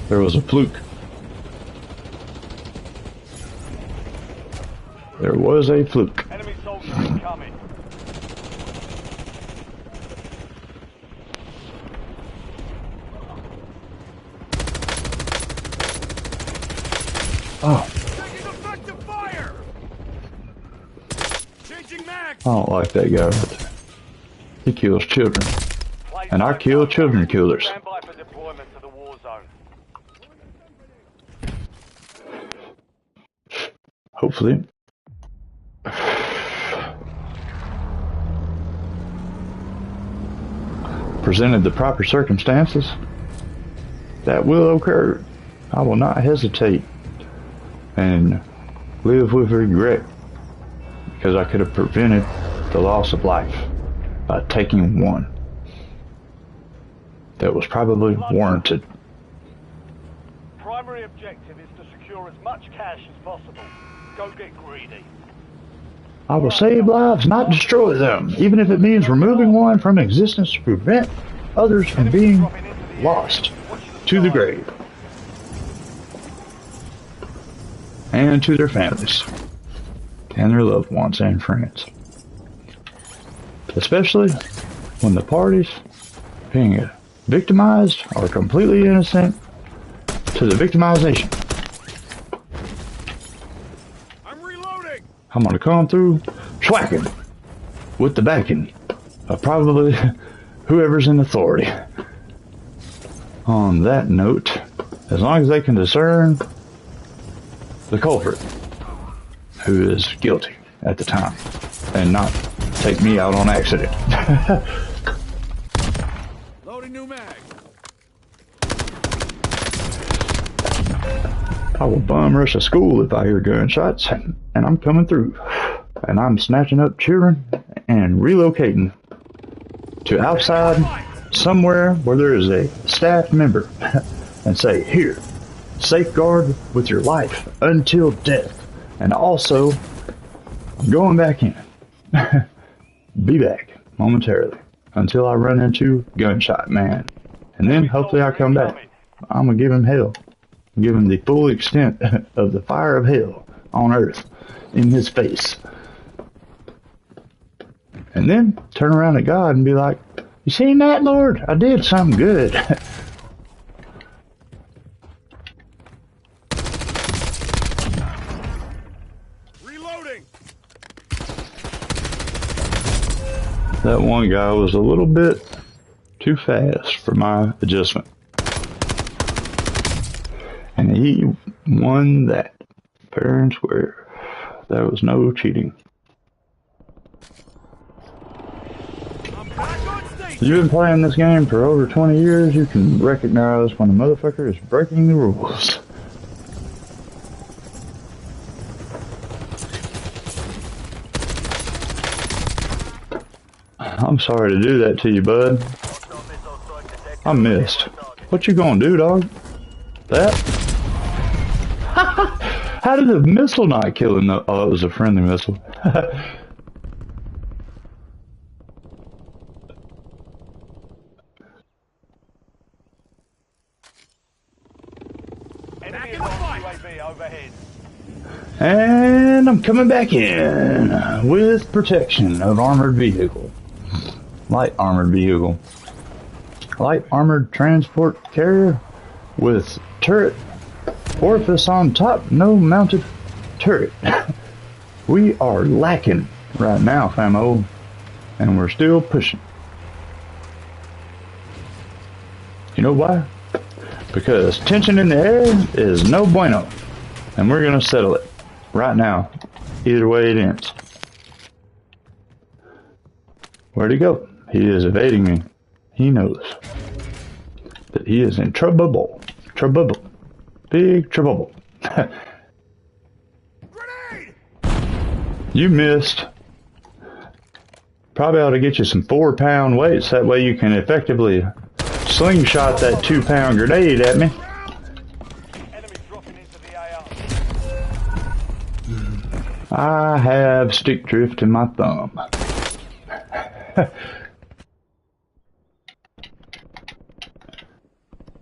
There was a fluke. There was a fluke. Enemy soldiers incoming. Oh. Taking effective fire. Changing mag. I don't like that guy. But he kills children. And I kill children killers. Stand by for deployment to the war zone. Hopefully. Presented the proper circumstances, that will occur. I will not hesitate and live with regret because I could have prevented the loss of life by taking one that was probably warranted. Primary objective is to secure as much cash as possible. Go get greedy. I will save lives, not destroy them, even if it means removing one from existence to prevent others from being lost to the grave and to their families and their loved ones and friends. Especially when the parties being victimized are completely innocent to the victimization. I'm gonna come through swacking with the backing of probably whoever's in authority. On that note, as long as they can discern the culprit who is guilty at the time and not take me out on accident. Loading new mag. I will bum rush a school if I hear gunshots, and I'm coming through. And I'm snatching up children and relocating to outside somewhere where there is a staff member and say, here, safeguard with your life until death. And also, I'm going back in. Be back momentarily until I run into gunshot man. And then hopefully I come back. I'm going to give him hell. Give him the full extent of the fire of hell on earth in his face. And then turn around at God and be like, you seen that, Lord? I did something good. Reloading. That one guy was a little bit too fast for my adjustment. And he won that fair and square. There was no cheating. You've been playing this game for over 20 years, you can recognize when a motherfucker is breaking the rules. I'm sorry to do that to you, bud. I missed. What you gonna do, dog? That? How did the missile not kill him? Oh, it was a friendly missile. And I'm coming back in with protection of armored vehicle. Light armored vehicle. Light armored transport carrier with turret orifice on top, no mounted turret. We are lacking right now, famo, and we're still pushing. You know why? Because tension in the air is no bueno, and we're gonna settle it right now, either way it ends. Where'd he go? He is evading me. He knows that he is in trouble. Trouble. Big trouble. Grenade! You missed. Probably ought to get you some 4-pound weights. That way you can effectively slingshot that 2-pound grenade at me. Enemy dropping into the AR. I have stick drift in my thumb.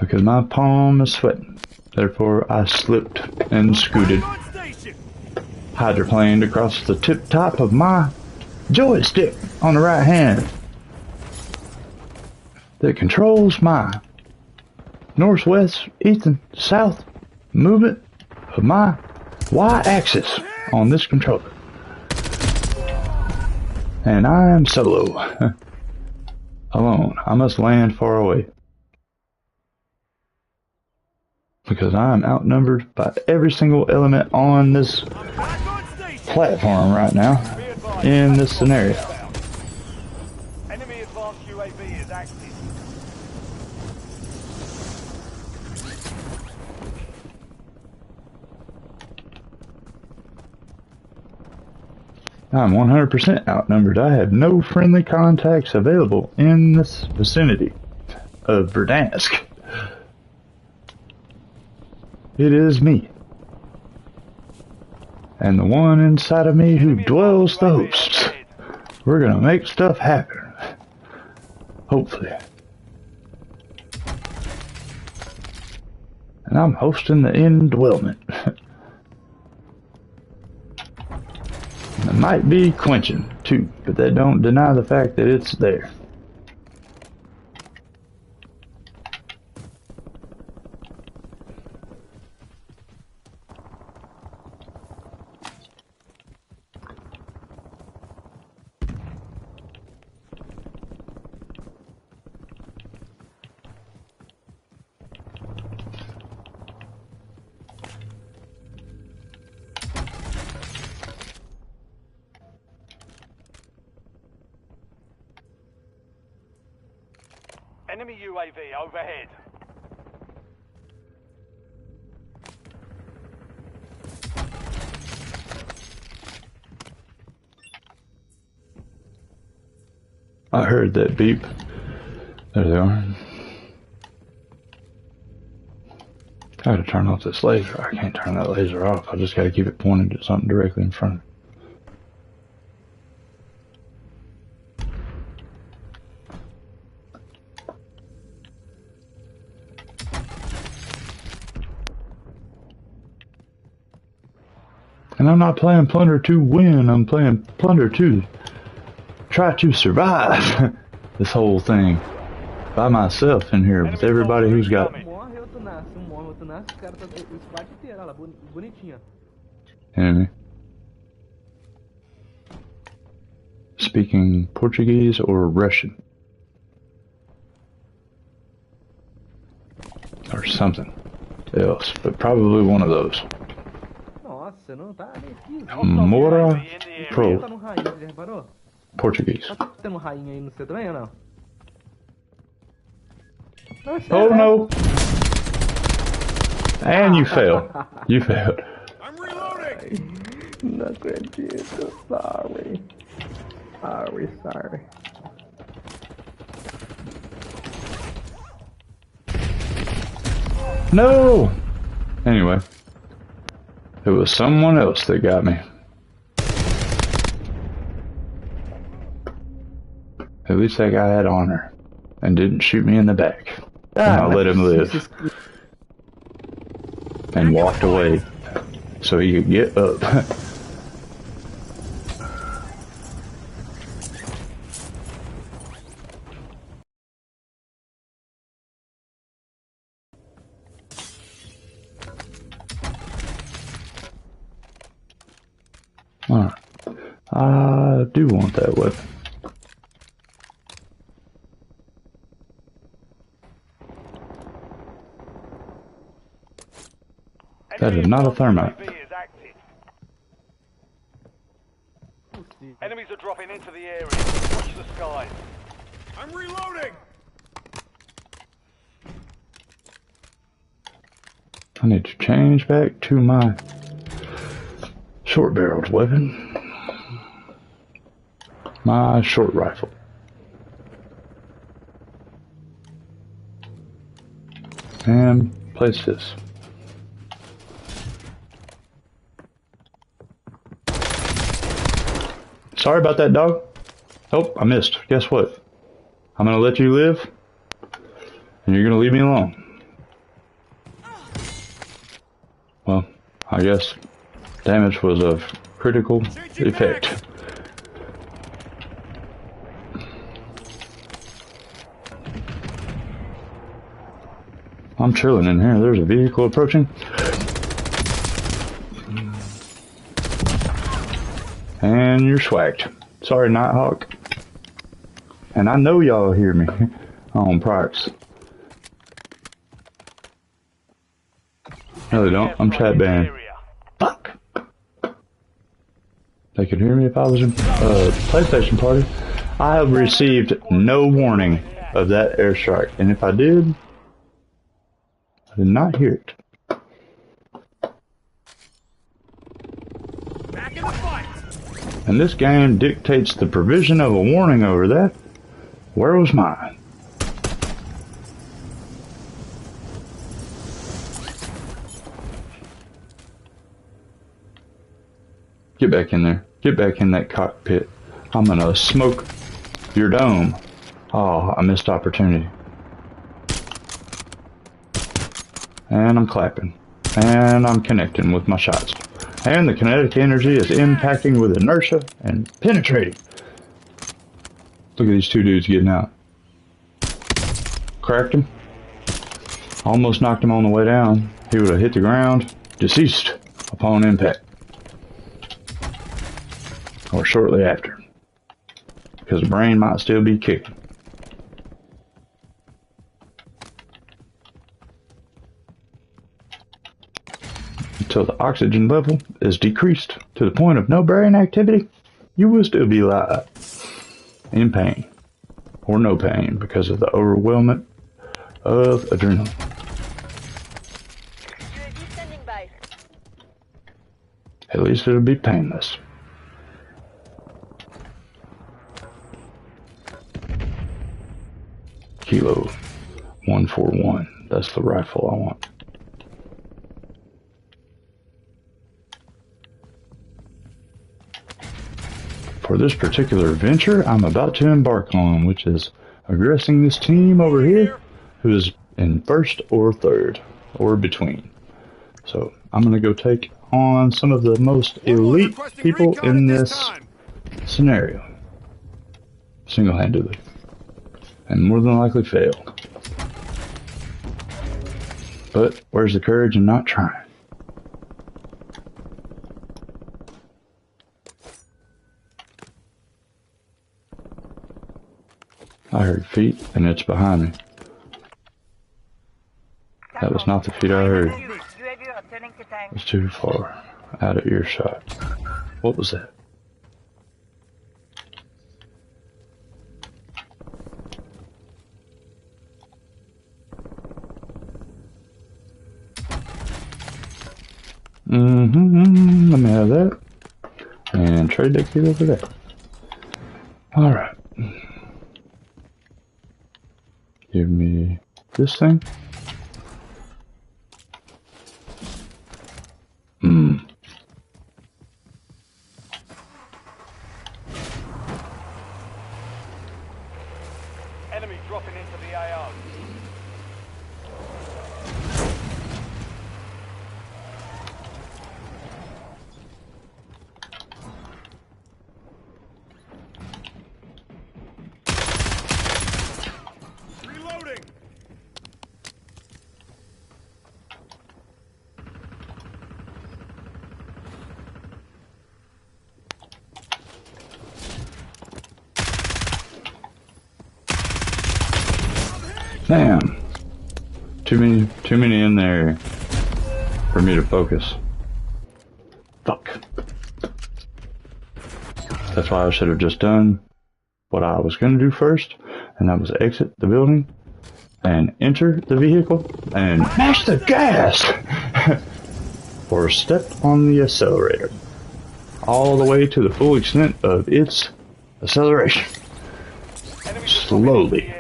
because my palm is sweating. Therefore, I slipped and scooted, hydroplaned across the tip top of my joystick on the right hand that controls my northwest, east, and south movement of my Y-axis on this controller. And I am solo. Alone. I must land far away. Because I am outnumbered by every single element on this platform right now in this scenario. Enemy advanced UAV is active. I'm 100% outnumbered. I have no friendly contacts available in this vicinity of Verdansk. It is me. And the one inside of me who dwells the hosts. We're gonna make stuff happen. Hopefully. And I'm hosting the indwellment. It might be quenching too, but that don't deny the fact that it's there. Enemy UAV overhead. I heard that beep. There they are. I gotta turn off this laser. I can't turn that laser off. I just gotta keep it pointed at something directly in front of me. And I'm not playing Plunder to win, I'm playing Plunder to try to survive this whole thing by myself in here with everybody who's got enemy. Speaking Portuguese or Russian. Or something else, but probably one of those. Mora Pro Portuguese. Oh no! And you failed. You failed. I'm reloading. Não acredito. Sorry. Sorry. No! Anyway. It was someone else that got me. At least that guy had honor and didn't shoot me in the back. And I let him live. And walked away so he could get up. Alright. I do want that weapon. That is not a thermite. Enemies are dropping into the area. Watch the skies. I'm reloading. I need to change back to my short-barreled weapon. My short rifle. And place this. Sorry about that, dog. Oh, I missed. Guess what? I'm gonna let you live, and you're gonna leave me alone. Well, I guess damage was of critical effect. I'm chilling in here. There's a vehicle approaching. And you're swagged. Sorry, Nighthawk. And I know y'all hear me on Parks. No, they don't. I'm chat banned. Fuck. They could hear me if I was in PlayStation party. I have received no warning of that airstrike, and if I did not hear it. And this game dictates the provision of a warning over that. Where was mine? Get back in there. Get back in that cockpit. I'm gonna smoke your dome. Oh, I missed opportunity. And I'm clapping. And I'm connecting with my shots. And the kinetic energy is impacting with inertia and penetrating. Look at these two dudes getting out. Cracked him. Almost knocked him on the way down. He would have hit the ground. Deceased upon impact. Or shortly after. Because the brain might still be kicking. Until the oxygen level is decreased to the point of no brain activity, you will still be alive. In pain. Or no pain because of the overwhelmment of adrenaline. At least it'll be painless. Kilo 141. That's the rifle I want. For this particular venture I'm about to embark on, which is aggressing this team over here who is in first or third or between. So I'm going to go take on some of the most elite people in this scenario single-handedly and more than likely fail. But where's the courage in not trying? I heard feet, and it's behind me. That was not the feet I heard. It was too far out of earshot. What was that? Let me have that. And trade that key over there. Alright. Give me this thing. Enemy dropping into the AO. Reloading. Damn. Too many in there for me to focus. Fuck. That's why I should have just done what I was going to do first, and that was exit the building and enter the vehicle and mash the gas or step on the accelerator all the way to the full extent of its acceleration, slowly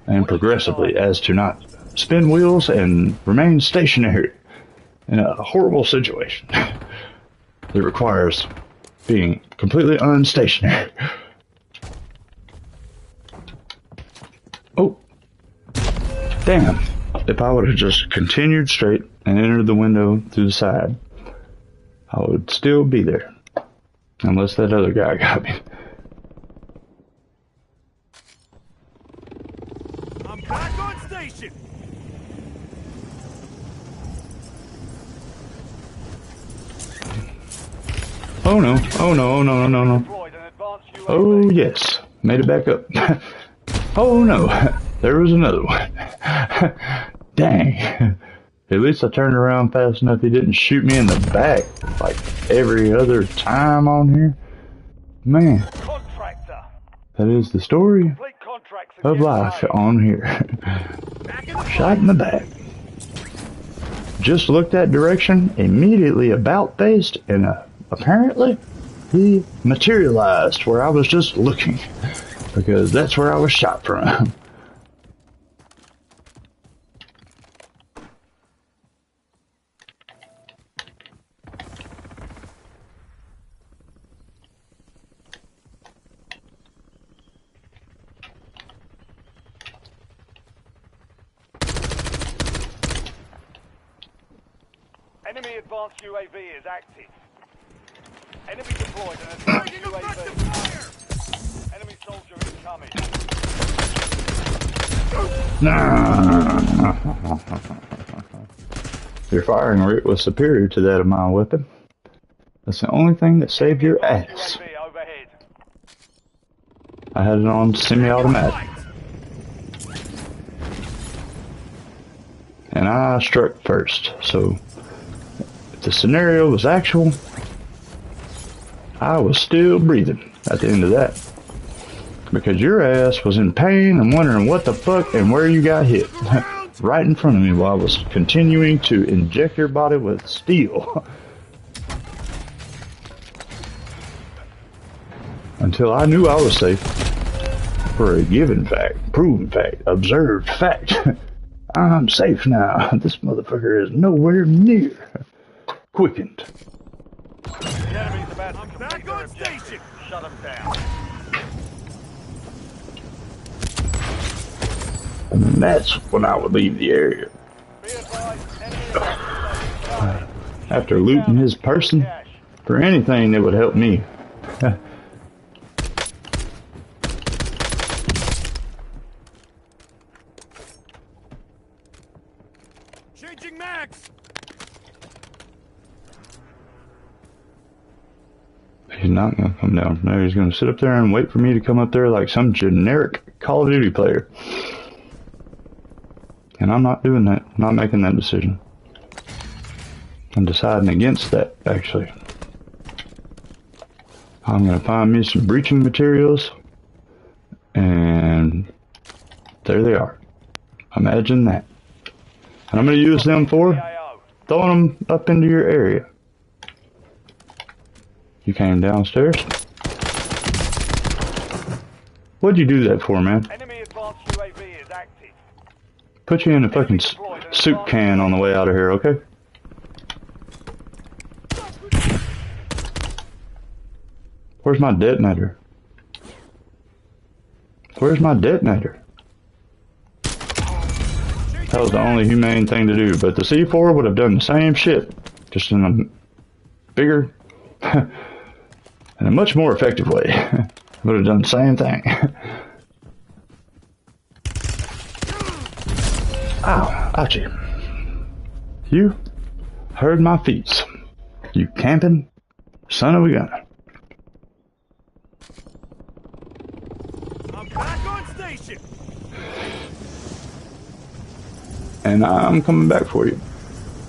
and progressively, as to not spin wheels and remain stationary in a horrible situation that requires being completely unstationary. Oh, damn. If I would have just continued straight and entered the window through the side, I would still be there. Unless that other guy got me. I'm back on station. Oh no, oh no, oh no, no, no, no. Oh yes, made it back up. Oh no, there was another one. Dang. At least I turned around fast enough he didn't shoot me in the back like every other time on here. Man, that is the story of life on here. Shot in the back. Just looked that direction, immediately about faced, and apparently he materialized where I was just looking, because that's where I was shot from. Enemy advanced UAV is active. Enemy deployed an advanced UAV. Enemy soldier incoming. Your firing rate was superior to that of my weapon. That's the only thing that saved your ass. UAV overhead. I had it on semi-automatic. And I struck first, so if the scenario was actual, I was still breathing at the end of that. Because your ass was in pain and wondering what the fuck and where you got hit. Right in front of me while I was continuing to inject your body with steel. Until I knew I was safe. For a given fact, proven fact, observed fact. I'm safe now. This motherfucker is nowhere near quickened. The enemy's about to complete their objective. Shut them down. And that's when I would leave the area. Be advised, enemy After looting his person for anything that would help me. changing max. He's not going to come down from there. He's going to sit up there and wait for me to come up there like some generic Call of Duty player. And I'm not doing that. I'm not making that decision. I'm deciding against that, actually. I'm going to find me some breaching materials. And there they are. Imagine that. And I'm going to use them for throwing them up into your area. You came downstairs. What'd you do that for, man? Enemy advanced UAV is active. Put you in a fucking soup can on the way out of here, okay? Where's my detonator? Where's my detonator? That was the only humane thing to do, but the C4 would have done the same shit, just in a bigger and a much more effective way. Would have done the same thing. Ow, ouchie. You heard my feet. You camping son of a gun. I'm back on station. And I'm coming back for you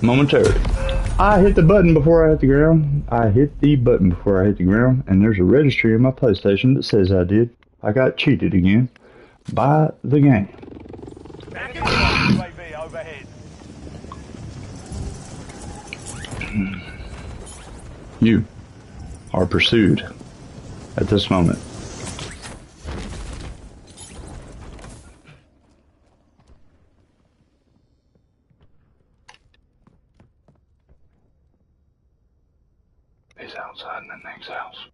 momentarily. I hit the button before I hit the ground. I hit the button before I hit the ground, and there's a registry in my PlayStation that says I did. I got cheated again by the game. Enemy UAV overhead. You are pursued at this moment. He's outside in the next house.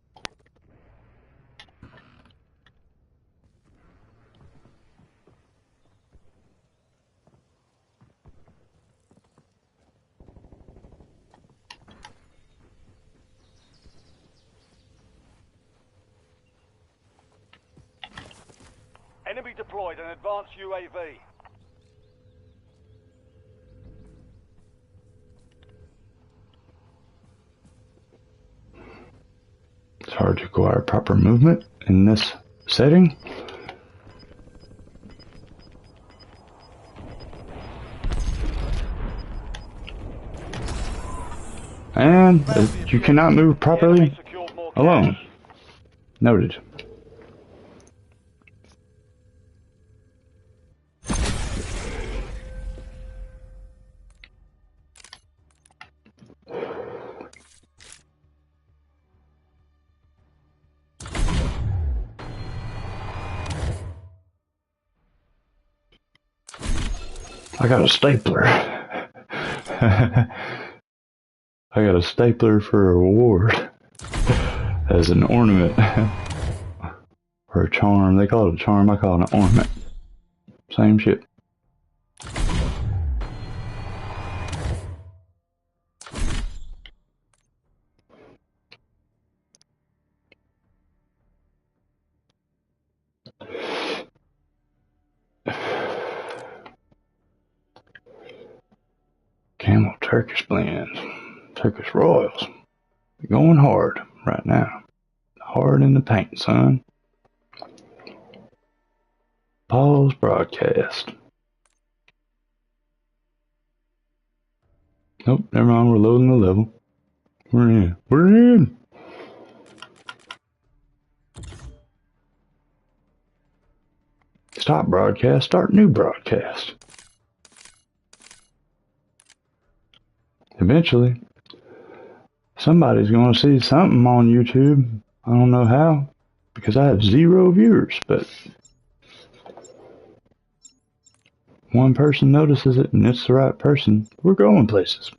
Enemy deployed an advanced UAV. It's hard to acquire proper movement in this setting. And you cannot move properly alone. Noted. I got a stapler. I got a stapler for a reward as an ornament or a charm. They call it a charm. I call it an ornament. Same shit. Camel Turkish blends. Turkish Royals. Going hard right now. Hard in the paint, son. Pause broadcast. Nope, never mind. We're loading the level. We're in. We're in. Stop broadcast. Start new broadcast. Eventually, somebody's going to see something on YouTube. I don't know how, because I have 0 viewers, but one person notices it and it's the right person. We're going places.